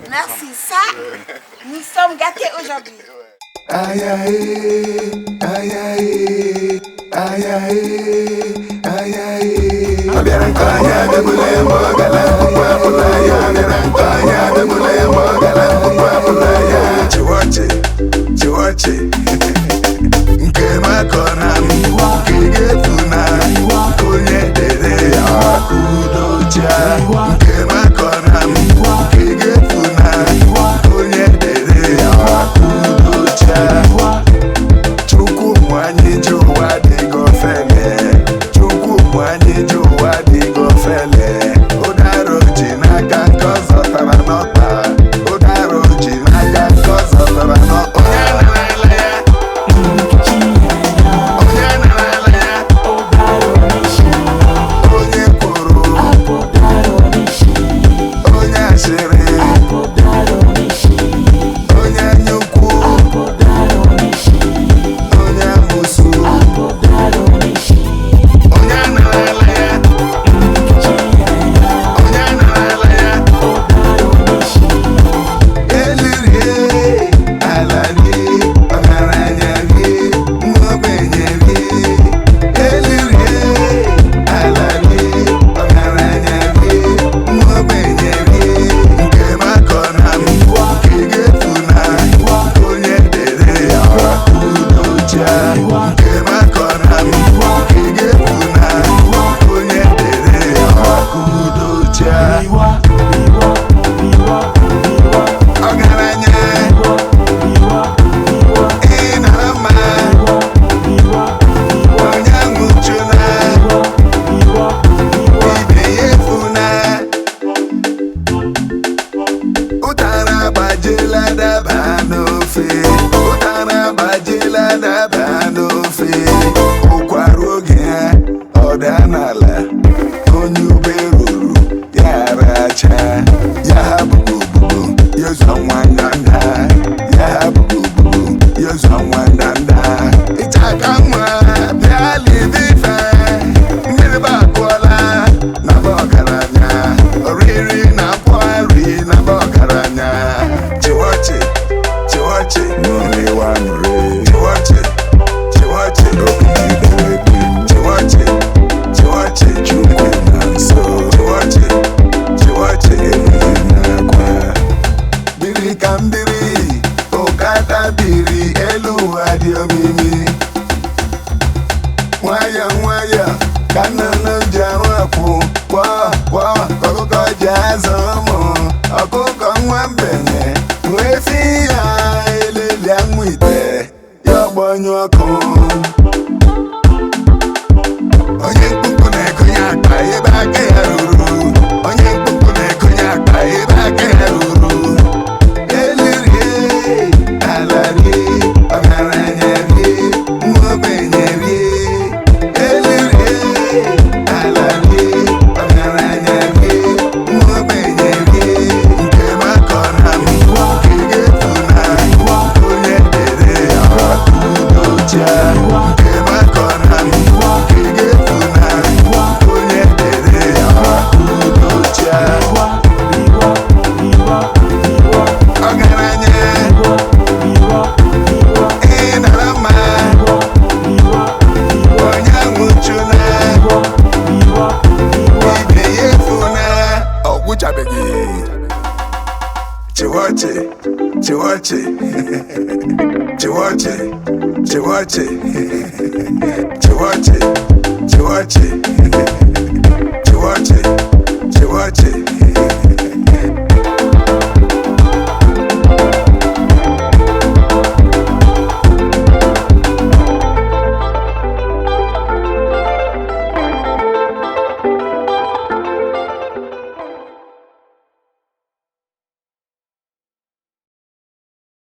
Merci, ça, nous sommes gâtés aujourd'hui. Aïe aïe, aïe aïe, aïe aïe, aïe aïe. Abiarankanya de Mulemo Gala, Pulaya, Abiarankanya de Mulemo Gala, Pulaya. Chiwache, Nkema Konami, Kigefuna, Konye Dede, Akudocha, Nkema Konami, Kigefuna, Konye Dede, Akudocha. Chukwu mwanye jowa digo fele, Chukwu mwanye jowa digo fele. Odaro jinaka kozo tara nota, Odaro jinaka kozo tara nota. Odanala, onye uberuru, yaracha, yahabubu, yozanwandanda, yahabubu, yozanwandanda. Ichakamwa, byali bife, mbiriba kola, nabogaranya, oriri na poiri nabogaranya. Chiwache, nuri wanure, chiwache, okiki Chiwache, chukwu na nso. Chiwache, enweghị n'akwa. Biri ka mbiri, ụkata biri, elu ụwa dị omimi. Nwayọ, ka nnụnụ ji ahụ akwụ. Kwọ, ọkụkọ ji azụ ụmụ. Ọkụkọ nwa mbenye, wee fi ya eleli anwụ ite, ya ọgbọnyụ ọkụ. Onye mkpụkpụ na-ekonye akpa ebe aka ya ruru. Onye mkpụkpụ na-ekonye akpa ebe aka ya ruru. Elirie, alarie, ọgaranya rie, nwa ogbenye rie. Elirie, alarie, ọgaranya rie, nwa ogbenye rie. Nke maka ọnami, ị ga-efuna, onye dere akudocha. Nke maka ọnami, ị ga-efuna, onye dere akudocha. Ọgaranya, ị nara mma, onye anwụchuna, ibe ya efuna. Ọ gwụchabeghị. Chiwache.